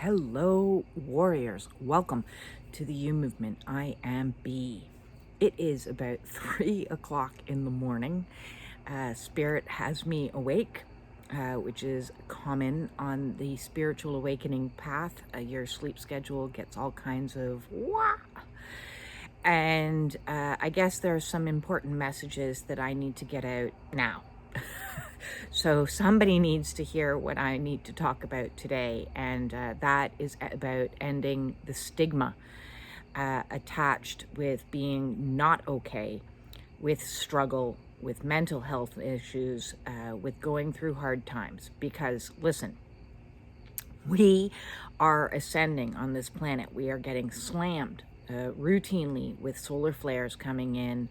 Hello, warriors. Welcome to the U Movement. I am B. It is about 3 o'clock in the morning. Spirit has me awake, which is common on the spiritual awakening path. Your sleep schedule gets all kinds of wah. And I guess there are some important messages that I need to get out now. So somebody needs to hear what I need to talk about today, and that is about ending the stigma attached with being not okay, with struggle, with mental health issues, with going through hard times. Because listen, we are ascending on this planet. We are getting slammed routinely with solar flares coming in.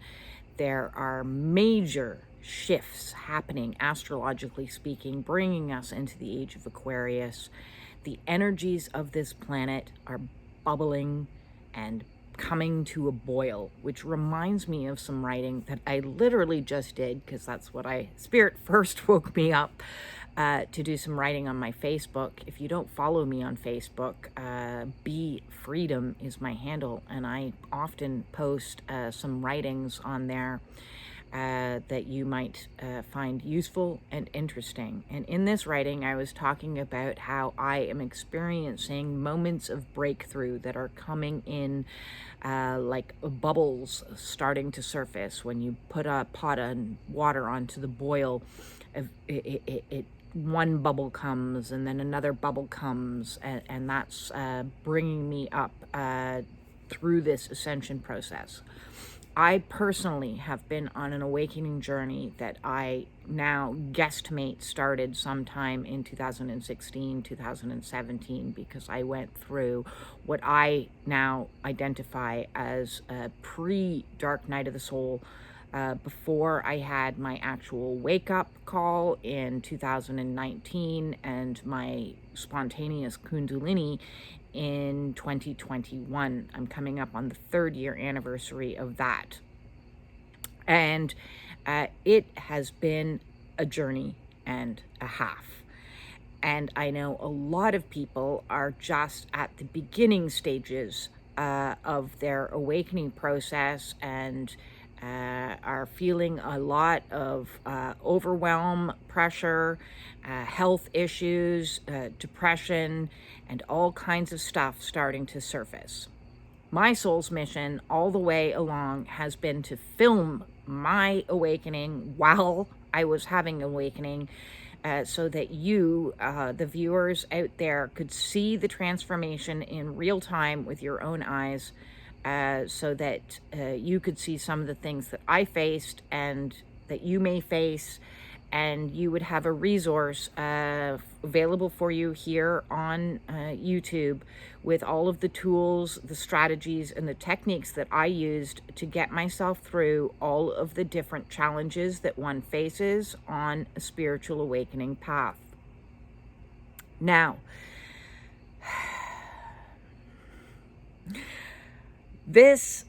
There are major shifts happening, astrologically speaking, bringing us into the age of Aquarius. The energies of this planet are bubbling and coming to a boil, which reminds me of some writing that I literally just did, because that's what Spirit first woke me up to do some writing on my Facebook. If you don't follow me on Facebook, B Freedom is my handle, and I often post some writings on there that you might find useful and interesting. And in this writing, I was talking about how I am experiencing moments of breakthrough that are coming in like bubbles starting to surface. When you put a pot of water onto the boil, one bubble comes and then another bubble comes, and that's bringing me up through this ascension process. I personally have been on an awakening journey that I now guesstimate started sometime in 2016, 2017, because I went through what I now identify as a pre-Dark Night of the Soul, before I had my actual wake-up call in 2019 and my spontaneous kundalini in 2021. I'm coming up on the 3rd year anniversary of that. And it has been a journey and a half. And I know a lot of people are just at the beginning stages of their awakening process and are feeling a lot of overwhelm, pressure, health issues, depression, and all kinds of stuff starting to surface. My soul's mission all the way along has been to film my awakening while I was having awakening, so that you, the viewers out there, could see the transformation in real time with your own eyes, so that you could see some of the things that I faced and that you may face, and you would have a resource available for you here on YouTube with all of the tools, the strategies, and the techniques that I used to get myself through all of the different challenges that one faces on a spiritual awakening path. Now, this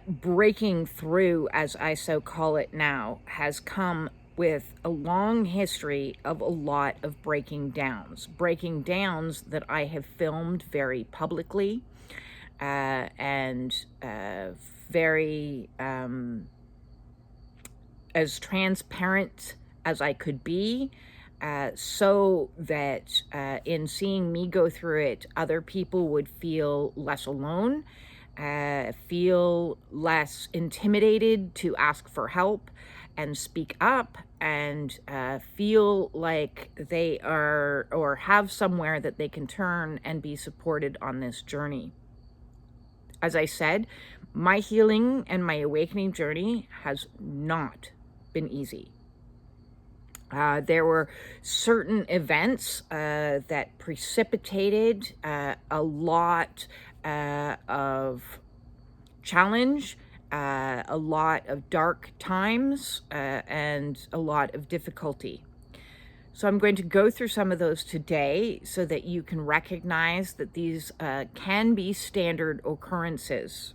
breaking through, as I so call it now, has come with a long history of a lot of breaking downs that I have filmed very publicly, and very as transparent as I could be, so that in seeing me go through it, other people would feel less alone, feel less intimidated to ask for help and speak up, and feel like they are or have somewhere that they can turn and be supported on this journey. As I said, my healing and my awakening journey has not been easy. There were certain events that precipitated a lot of challenge, a lot of dark times, and a lot of difficulty. So I'm going to go through some of those today so that you can recognize that these can be standard occurrences.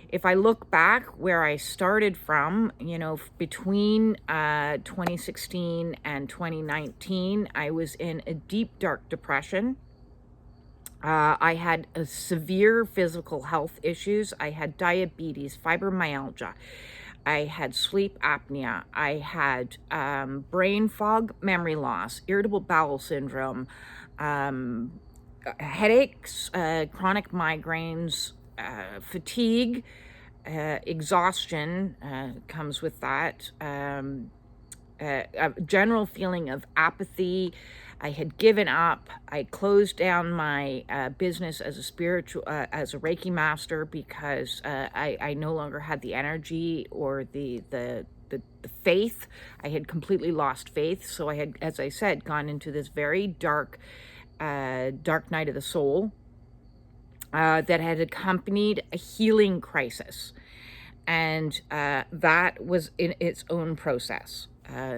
If I look back where I started from, between 2016 and 2019, I was in a deep, dark depression. I had severe physical health issues. I had diabetes, fibromyalgia. I had sleep apnea. I had brain fog, memory loss, irritable bowel syndrome, headaches, chronic migraines, fatigue, exhaustion comes with that, a general feeling of apathy. I had given up. I closed down my business as a as a Reiki master because I no longer had the energy or the faith. I had completely lost faith. So I had, as I said, gone into this very dark night of the soul that had accompanied a healing crisis. And that was in its own process.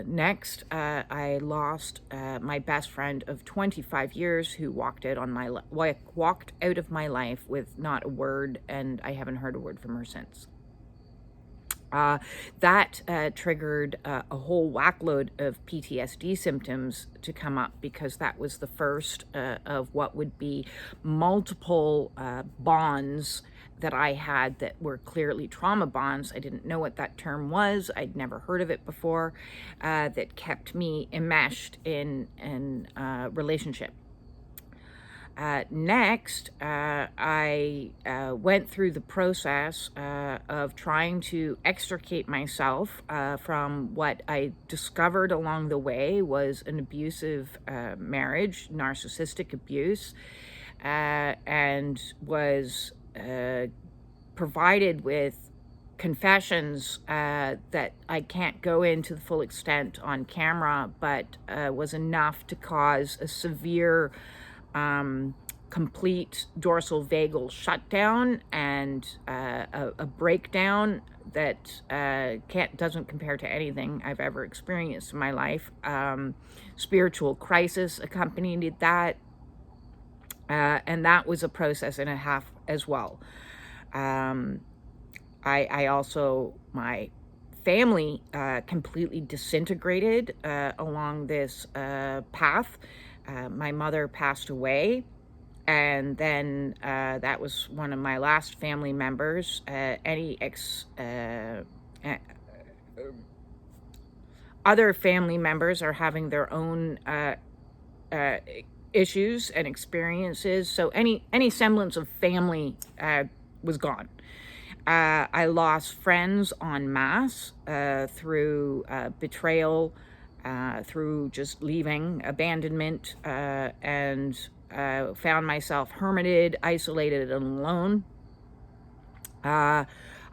Next, I lost my best friend of 25 years who walked out of my life with not a word, and I haven't heard a word from her since. That triggered a whole whackload of PTSD symptoms to come up, because that was the first of what would be multiple bonds that I had that were clearly trauma bonds. I didn't know what that term was. I'd never heard of it before, that kept me enmeshed in a relationship. Next, I went through the process of trying to extricate myself from what I discovered along the way was an abusive marriage, narcissistic abuse, and was provided with confessions that I can't go into the full extent on camera, but was enough to cause a severe complete dorsal vagal shutdown and a breakdown that doesn't compare to anything I've ever experienced in my life. Spiritual crisis accompanied that, and that was a process and a half as well. I also, my family completely disintegrated along this path. My mother passed away, and then that was one of my last family members. Other family members are having their own issues and experiences, so any semblance of family was gone. I lost friends en masse through betrayal, through just leaving, abandonment, and found myself hermited, isolated, and alone.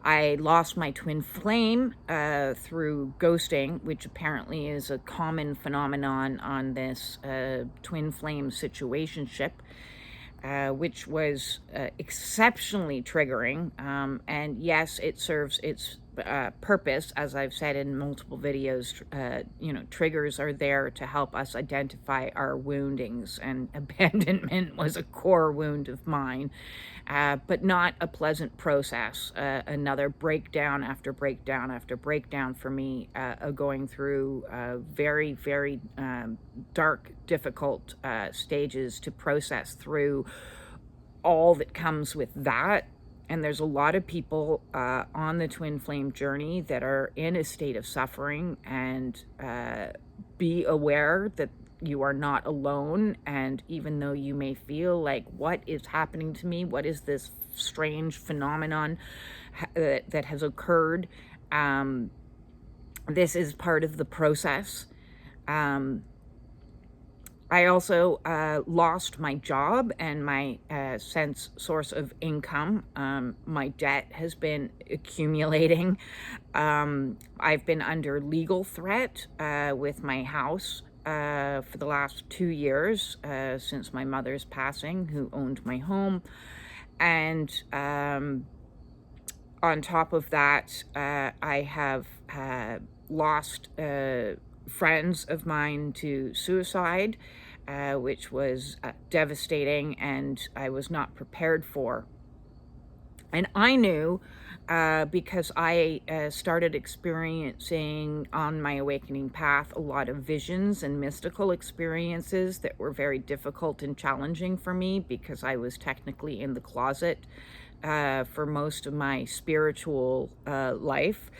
I lost my twin flame through ghosting, which apparently is a common phenomenon on this twin flame situationship, which was exceptionally triggering. And yes, it serves its purpose. As I've said in multiple videos, triggers are there to help us identify our woundings, and abandonment was a core wound of mine, but not a pleasant process. Another breakdown after breakdown after breakdown for me, going through very, very dark, difficult stages to process through all that comes with that. And there's a lot of people on the twin flame journey that are in a state of suffering, and be aware that you are not alone. And even though you may feel like, what is happening to me? What is this strange phenomenon that has occurred? This is part of the process. I also lost my job and my source of income. My debt has been accumulating. I've been under legal threat with my house for the last 2 years since my mother's passing, who owned my home. And on top of that, I have lost friends of mine to suicide, which was devastating, and I was not prepared for. And I knew because I started experiencing on my awakening path a lot of visions and mystical experiences that were very difficult and challenging for me, because I was technically in the closet for most of my spiritual life,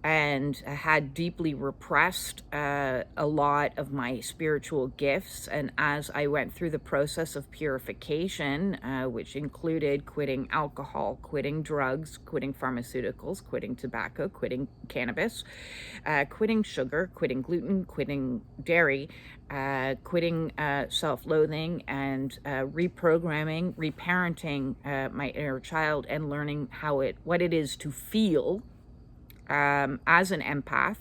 and had deeply repressed a lot of my spiritual gifts. And as I went through the process of purification, which included quitting alcohol, quitting drugs, quitting pharmaceuticals, quitting tobacco, quitting cannabis, quitting sugar, quitting gluten, quitting dairy, quitting self-loathing, and reprogramming, reparenting my inner child, and learning what it is to feel as an empath,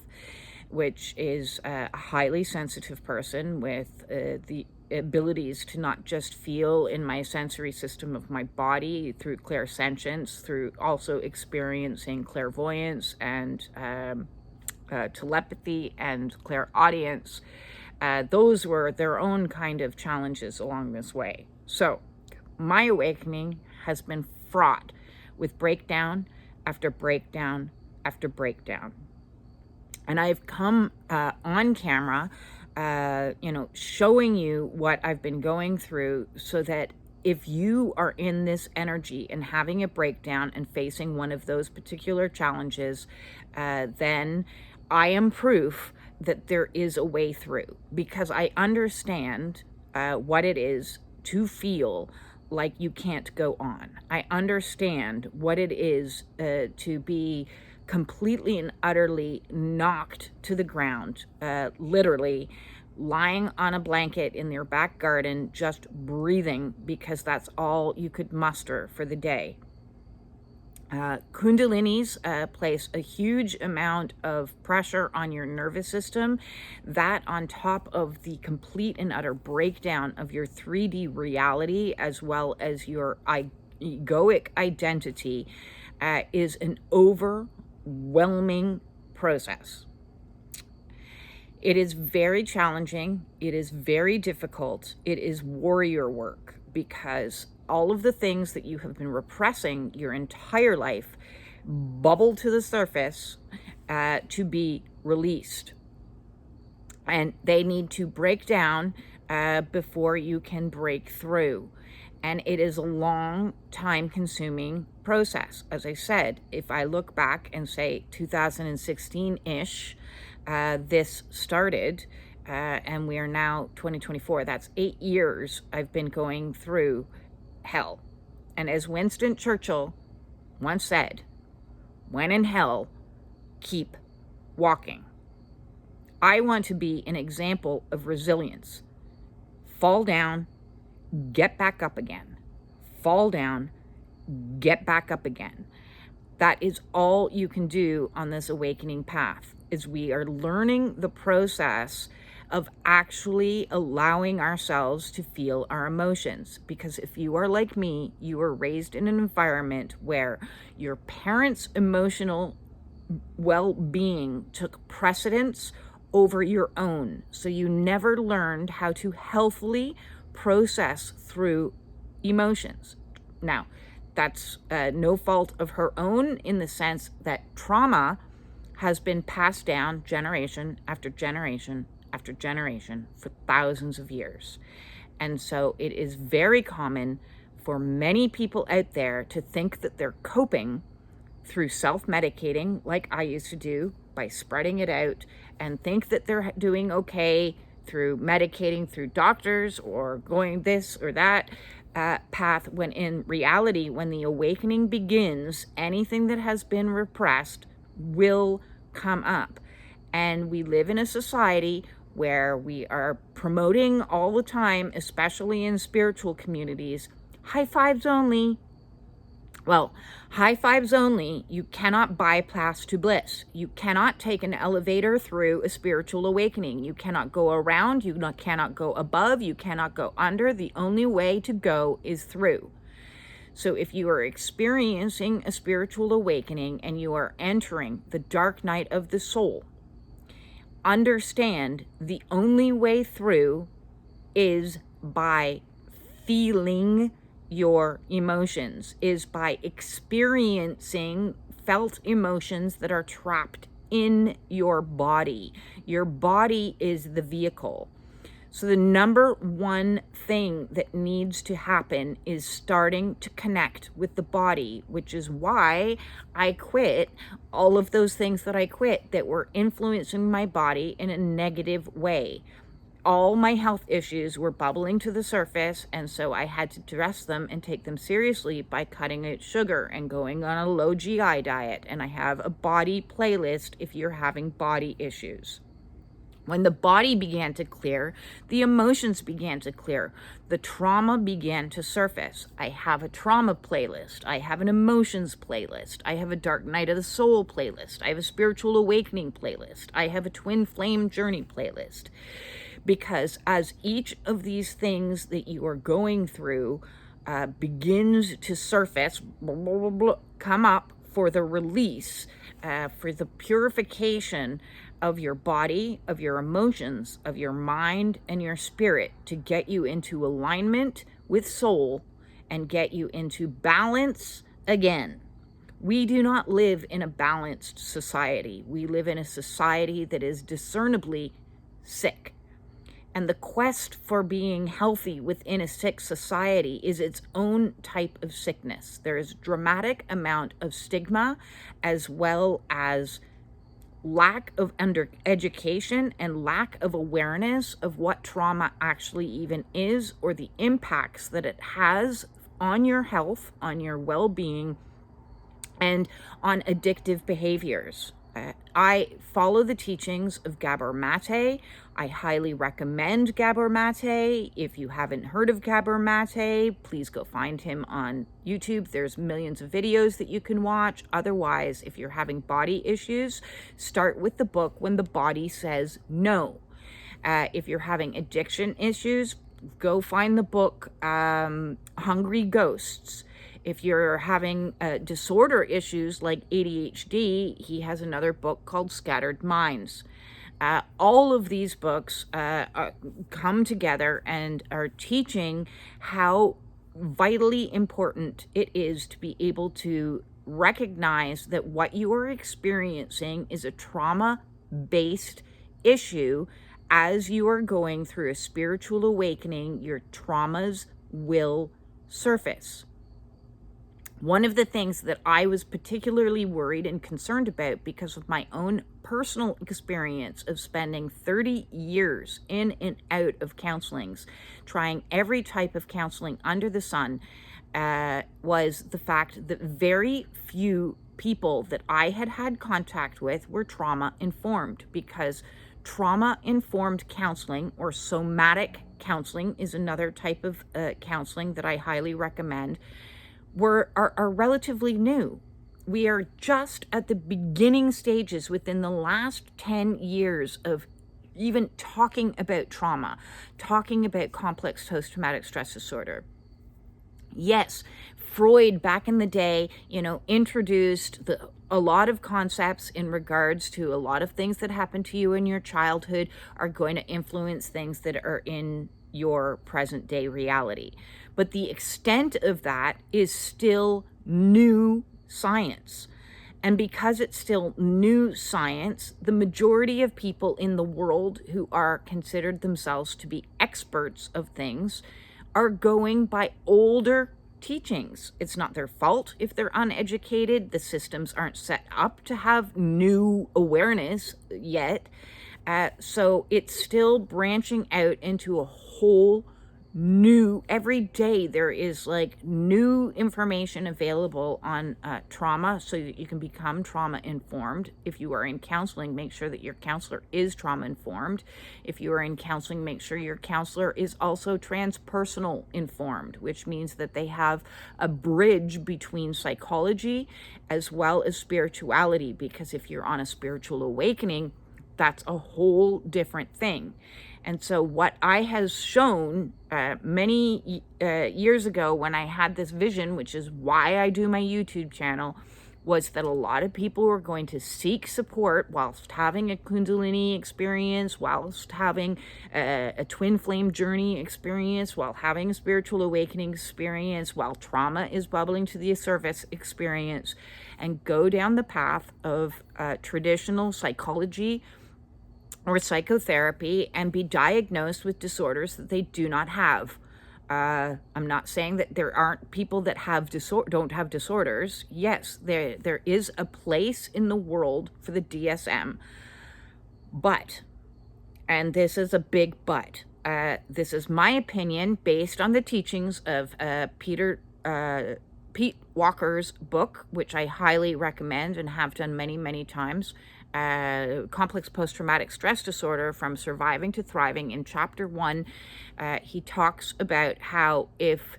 which is a highly sensitive person with the abilities to not just feel in my sensory system of my body through clairsentience, through also experiencing clairvoyance and telepathy and clairaudience. Those were their own kind of challenges along this way. So my awakening has been fraught with breakdown after breakdown after breakdown. And I've come on camera, showing you what I've been going through, so that if you are in this energy and having a breakdown and facing one of those particular challenges, then I am proof that there is a way through, because I understand what it is to feel like you can't go on. I understand what it is to be completely and utterly knocked to the ground, literally lying on a blanket in your back garden, just breathing because that's all you could muster for the day. Kundalinis place a huge amount of pressure on your nervous system. That, on top of the complete and utter breakdown of your 3D reality, as well as your egoic identity, is an overwhelming process. It is very challenging. It is very difficult. It is warrior work, because all of the things that you have been repressing your entire life bubble to the surface to be released. And they need to break down before you can break through. And it is a long, time-consuming process. As I said, if I look back and say 2016-ish, this started, and we are now 2024. That's 8 years I've been going through hell. And as Winston Churchill once said, when in hell, keep walking. I want to be an example of resilience. Fall down, get back up again. Fall down, get back up again. That is all you can do on this awakening path, is we are learning the process of actually allowing ourselves to feel our emotions. Because if you are like me, you were raised in an environment where your parents' emotional well-being took precedence over your own. So you never learned how to healthily process through emotions. Now, that's no fault of her own, in the sense that trauma has been passed down generation after generation after generation for thousands of years. And so it is very common for many people out there to think that they're coping through self-medicating, like I used to do, by spreading it out, and think that they're doing okay through medicating through doctors or going this or that path, when in reality, when the awakening begins, anything that has been repressed will come up. And we live in a society where we are promoting all the time, especially in spiritual communities, high fives only. Well, high fives only. You cannot bypass to bliss. You cannot take an elevator through a spiritual awakening. You cannot go around. You cannot go above. You cannot go under. The only way to go is through. So if you are experiencing a spiritual awakening and you are entering the dark night of the soul, understand the only way through is by feeling your emotions is by experiencing felt emotions that are trapped in your body. Your body is the vehicle. So the number one thing that needs to happen is starting to connect with the body, which is why I quit all of those things that I quit that were influencing my body in a negative way. All my health issues were bubbling to the surface, and so I had to address them and take them seriously by cutting out sugar and going on a low GI diet. And I have a body playlist if you're having body issues. When the body began to clear, the emotions began to clear. The trauma began to surface. I have a trauma playlist. I have an emotions playlist. I have a dark night of the soul playlist. I have a spiritual awakening playlist. I have a twin flame journey playlist. Because as each of these things that you are going through begins to surface, come up for the release, for the purification of your body, of your emotions, of your mind, and your spirit, to get you into alignment with soul and get you into balance again. We do not live in a balanced society. We live in a society that is discernibly sick. And the quest for being healthy within a sick society is its own type of sickness. There is a dramatic amount of stigma, as well as lack of education and lack of awareness of what trauma actually even is, or the impacts that it has on your health, on your well-being, and on addictive behaviors. I follow the teachings of Gabor Mate. I highly recommend Gabor Mate. If you haven't heard of Gabor Mate, please go find him on YouTube. There's millions of videos that you can watch. Otherwise, if you're having body issues, start with the book When the Body Says No. If you're having addiction issues, go find the book Hungry Ghosts. If you're having disorder issues like ADHD, he has another book called Scattered Minds. All of these books come together and are teaching how vitally important it is to be able to recognize that what you are experiencing is a trauma-based issue. As you are going through a spiritual awakening, your traumas will surface. One of the things that I was particularly worried and concerned about because of my own personal experience of spending 30 years in and out of counselings, trying every type of counseling under the sun, was the fact that very few people that I had had contact with were trauma-informed, because trauma-informed counseling, or somatic counseling is another type of counseling that I highly recommend, are relatively new. We are just at the beginning stages within the last 10 years of even talking about trauma, talking about complex post-traumatic stress disorder. Yes, Freud back in the day, introduced a lot of concepts in regards to a lot of things that happened to you in your childhood are going to influence things that are in your present day reality. But the extent of that is still new science. And because it's still new science, the majority of people in the world who are considered themselves to be experts of things are going by older teachings. It's not their fault if they're uneducated. The systems aren't set up to have new awareness yet. So it's still branching out into a whole new, every day there is like new information available on trauma, so that you can become trauma informed. If you are in counseling, make sure that your counselor is trauma informed. If you are in counseling, make sure your counselor is also transpersonal informed, which means that they have a bridge between psychology as well as spirituality, because if you're on a spiritual awakening, that's a whole different thing. And so what I has shown many years ago when I had this vision, which is why I do my YouTube channel, was that a lot of people were going to seek support whilst having a kundalini experience, whilst having a twin flame journey experience, while having a spiritual awakening experience, while trauma is bubbling to the surface experience, and go down the path of traditional psychology or psychotherapy and be diagnosed with disorders that they do not have. I'm not saying that there aren't people that don't have disorders. Yes, there is a place in the world for the DSM. But, and this is a big but, this is my opinion based on the teachings of Pete Walker's book, which I highly recommend and have done many, many times. Complex post-traumatic stress disorder, From Surviving to Thriving. In chapter 1, he talks about how if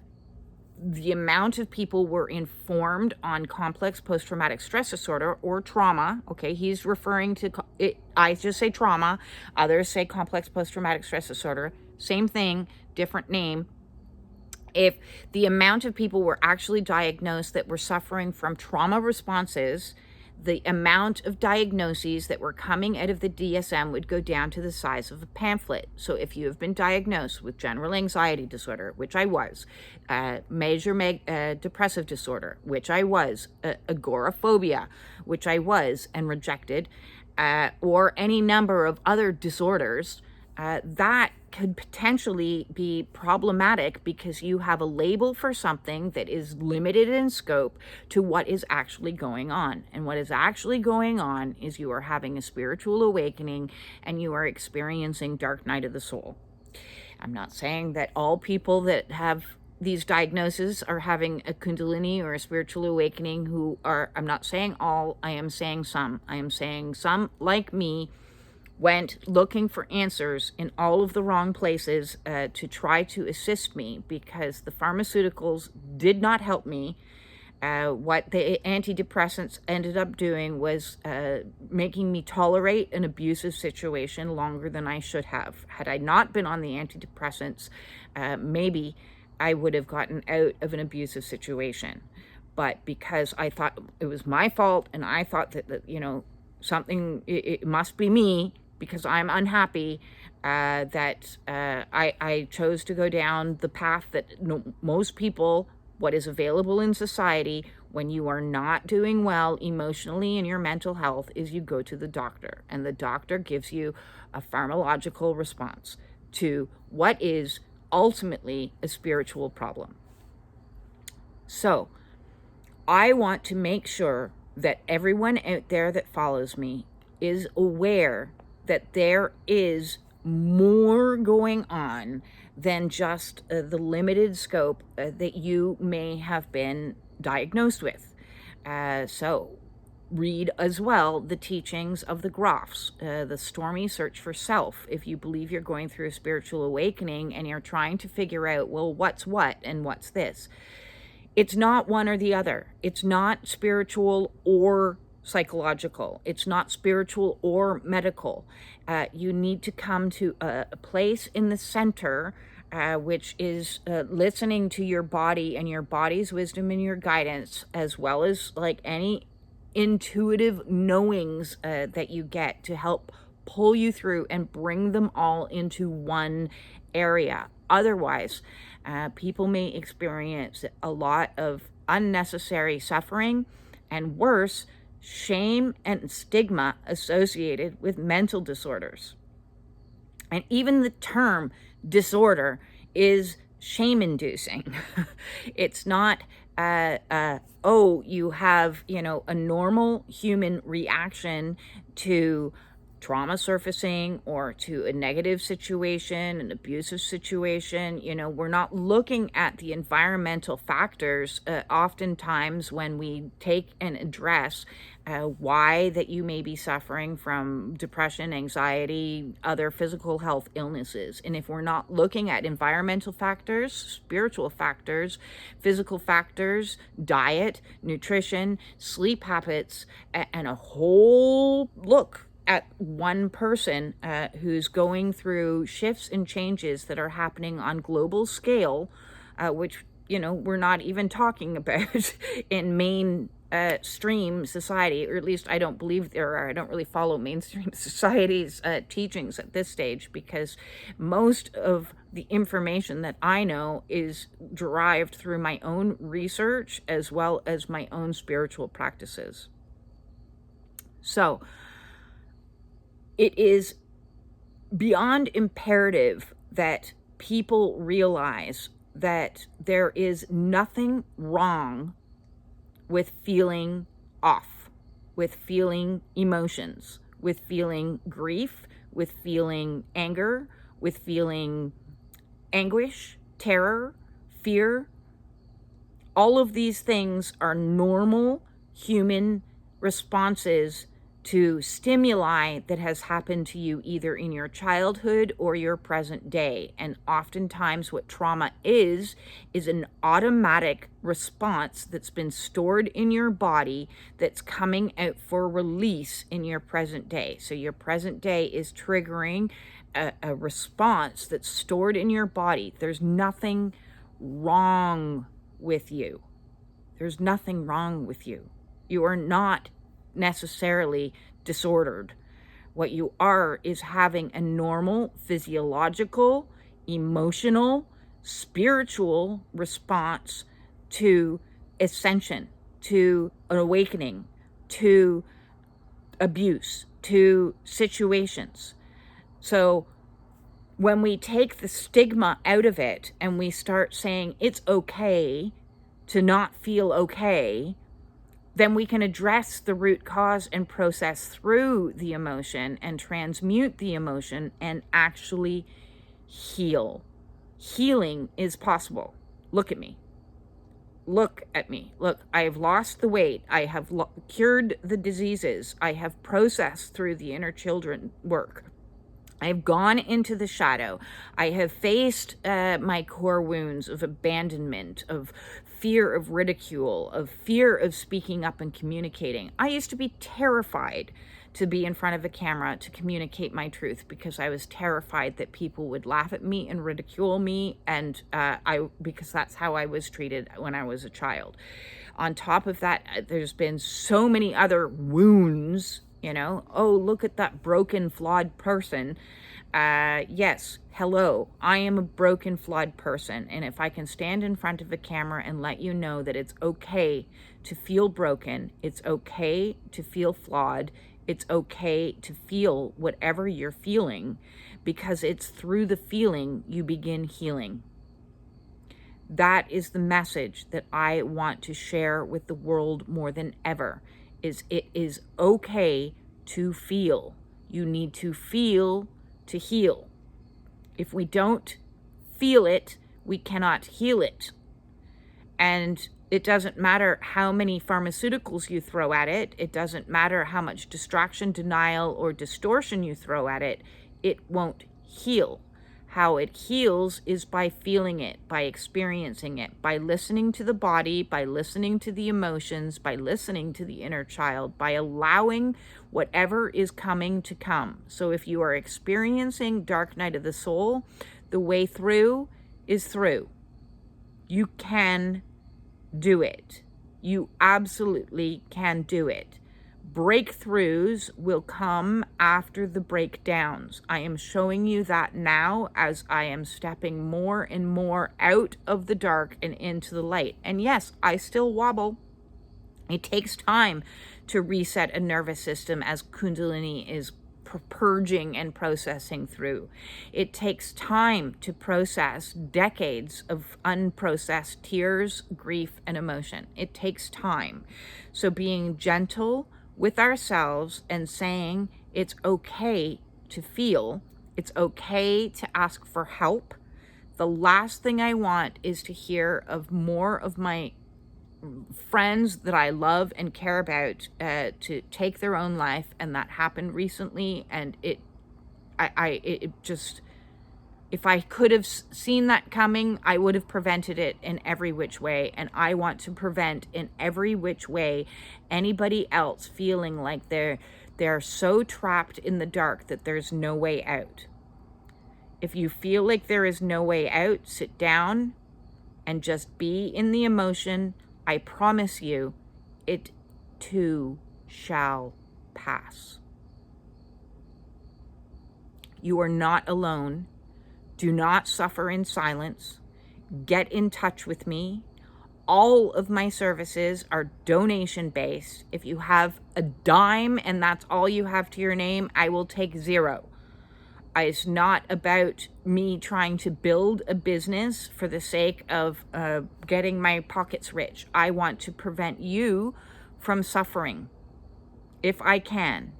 the amount of people were informed on complex post-traumatic stress disorder or trauma, okay, he's referring to it, I just say trauma, others say complex post-traumatic stress disorder, same thing, different name. If the amount of people were actually diagnosed that were suffering from trauma responses, the amount of diagnoses that were coming out of the DSM would go down to the size of a pamphlet. So if you have been diagnosed with general anxiety disorder, which I was, major depressive disorder, which I was, agoraphobia, which I was and rejected, or any number of other disorders, that could potentially be problematic because you have a label for something that is limited in scope to what is actually going on. And what is actually going on is you are having a spiritual awakening and you are experiencing dark night of the soul. I'm not saying that all people that have these diagnoses are having a kundalini or a spiritual awakening I'm not saying all, I am saying some. I am saying some, like me, went looking for answers in all of the wrong places to try to assist me, because the pharmaceuticals did not help me. What the antidepressants ended up doing was making me tolerate an abusive situation longer than I should have. Had I not been on the antidepressants, maybe I would have gotten out of an abusive situation. But because I thought it was my fault, and I thought that something, it must be me, because I'm unhappy, that I chose to go down the path that most people, what is available in society when you are not doing well emotionally in your mental health, is you go to the doctor, and the doctor gives you a pharmacological response to what is ultimately a spiritual problem. So I want to make sure that everyone out there that follows me is aware that there is more going on than just the limited scope that you may have been diagnosed with. So read as well the teachings of the Groffs, the Stormy Search for Self. If you believe you're going through a spiritual awakening and you're trying to figure out, well, what's what and what's this? It's not one or the other. It's not spiritual or psychological. It's not spiritual or medical. You need to come to a place in the center, which is listening to your body and your body's wisdom and your guidance, as well as like any intuitive knowings that you get to help pull you through and bring them all into one area. Otherwise, people may experience a lot of unnecessary suffering, and worse, shame and stigma associated with mental disorders. And even the term disorder is shame-inducing. It's not, you have, a normal human reaction to trauma surfacing or to a negative situation, an abusive situation. We're not looking at the environmental factors oftentimes when we take and address why that you may be suffering from depression, anxiety, other physical health illnesses. And if we're not looking at environmental factors, spiritual factors, physical factors, diet, nutrition, sleep habits, and a whole look at one person who's going through shifts and changes that are happening on global scale, which, we're not even talking about in stream society, or at least I don't believe there are. I don't really follow mainstream society's teachings at this stage, because most of the information that I know is derived through my own research as well as my own spiritual practices. So it is beyond imperative that people realize that there is nothing wrong with feeling off, with feeling emotions, with feeling grief, with feeling anger, with feeling anguish, terror, fear. All of these things are normal human responses to stimuli that has happened to you either in your childhood or your present day. And oftentimes what trauma is an automatic response that's been stored in your body that's coming out for release in your present day. So your present day is triggering a response that's stored in your body. There's nothing wrong with you. There's nothing wrong with you. You are not necessarily disordered. What you are is having a normal physiological, emotional, spiritual response to ascension, to an awakening, to abuse, to situations. So when we take the stigma out of it and we start saying it's okay to not feel okay, then we can address the root cause and process through the emotion and transmute the emotion and actually heal. Healing is possible. Look at me. Look at me. Look, I have lost the weight. I have cured the diseases. I have processed through the inner children work. I've gone into the shadow. I have faced my core wounds of abandonment, of fear of ridicule, of fear of speaking up and communicating. I used to be terrified to be in front of a camera to communicate my truth, because I was terrified that people would laugh at me and ridicule me, and because that's how I was treated when I was a child. On top of that, there's been so many other wounds. Oh, look at that broken, flawed person. Yes, hello, I am a broken, flawed person. And if I can stand in front of a camera and let you know that it's okay to feel broken, it's okay to feel flawed, it's okay to feel whatever you're feeling, because it's through the feeling you begin healing. That is the message that I want to share with the world more than ever. It is okay to feel. You need to feel to heal. If we don't feel it, we cannot heal it. And it doesn't matter how many pharmaceuticals you throw at it. It doesn't matter how much distraction, denial, or distortion you throw at it. It won't heal. How it heals is by feeling it, by experiencing it, by listening to the body, by listening to the emotions, by listening to the inner child, by allowing whatever is coming to come. So if you are experiencing dark night of the soul, the way through is through. You can do it. You absolutely can do it. Breakthroughs will come after the breakdowns. I am showing you that now as I am stepping more and more out of the dark and into the light. And yes, I still wobble. It takes time to reset a nervous system as kundalini is purging and processing through. It takes time to process decades of unprocessed tears, grief, and emotion. It takes time. So being gentle with ourselves and saying it's okay to feel, it's okay to ask for help. The last thing I want is to hear of more of my friends that I love and care about to take their own life, and that happened recently, and it just, if I could have seen that coming, I would have prevented it in every which way. And I want to prevent in every which way anybody else feeling like they're so trapped in the dark that there's no way out. If you feel like there is no way out, sit down and just be in the emotion. I promise you, it too shall pass. You are not alone. Do not suffer in silence. Get in touch with me. All of my services are donation-based. If you have a dime and that's all you have to your name, I will take zero. It's not about me trying to build a business for the sake of getting my pockets rich. I want to prevent you from suffering, if I can.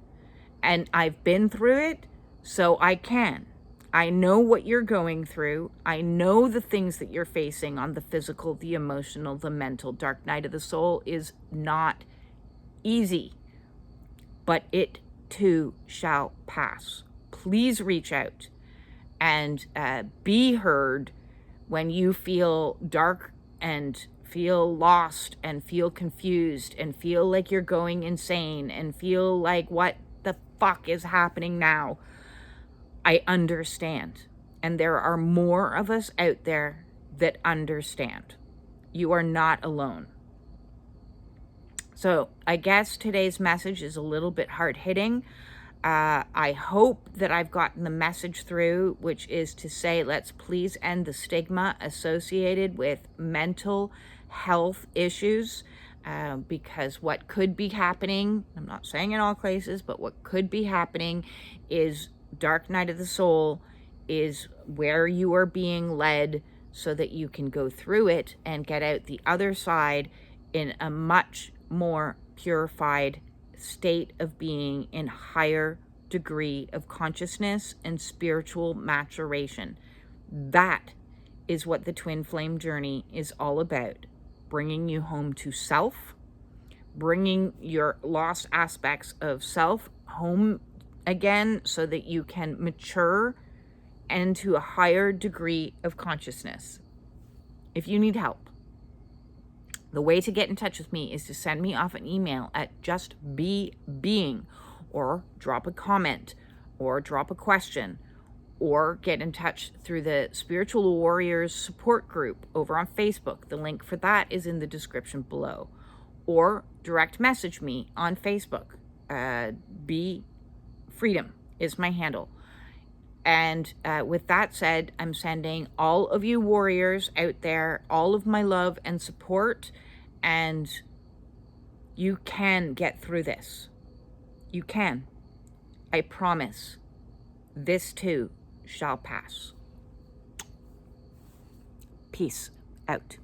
And I've been through it, so I can. I know what you're going through. I know the things that you're facing on the physical, the emotional, the mental. Dark night of the soul is not easy, but it too shall pass. Please reach out and be heard when you feel dark and feel lost and feel confused and feel like you're going insane and feel like, what the fuck is happening now? I understand. And there are more of us out there that understand. You are not alone. So I guess today's message is a little bit hard-hitting. I hope that I've gotten the message through, which is to say, let's please end the stigma associated with mental health issues, because what could be happening, I'm not saying in all cases, but what could be happening is dark night of the soul is where you are being led so that you can go through it and get out the other side in a much more purified state of being, in higher degree of consciousness and spiritual maturation. That is what the twin flame journey is all about. Bringing you home to self, bringing your lost aspects of self home again so that you can mature and to a higher degree of consciousness. If you need help, the way to get in touch with me is to send me off an email at justbebeing, or drop a comment, or drop a question, or get in touch through the Spiritual Warriors support group over on Facebook. The link for that is in the description below. Or direct message me on Facebook. Be Freedom is my handle. And with that said, I'm sending all of you warriors out there all of my love and support, and you can get through this. You can. I promise. This too shall pass. Peace out.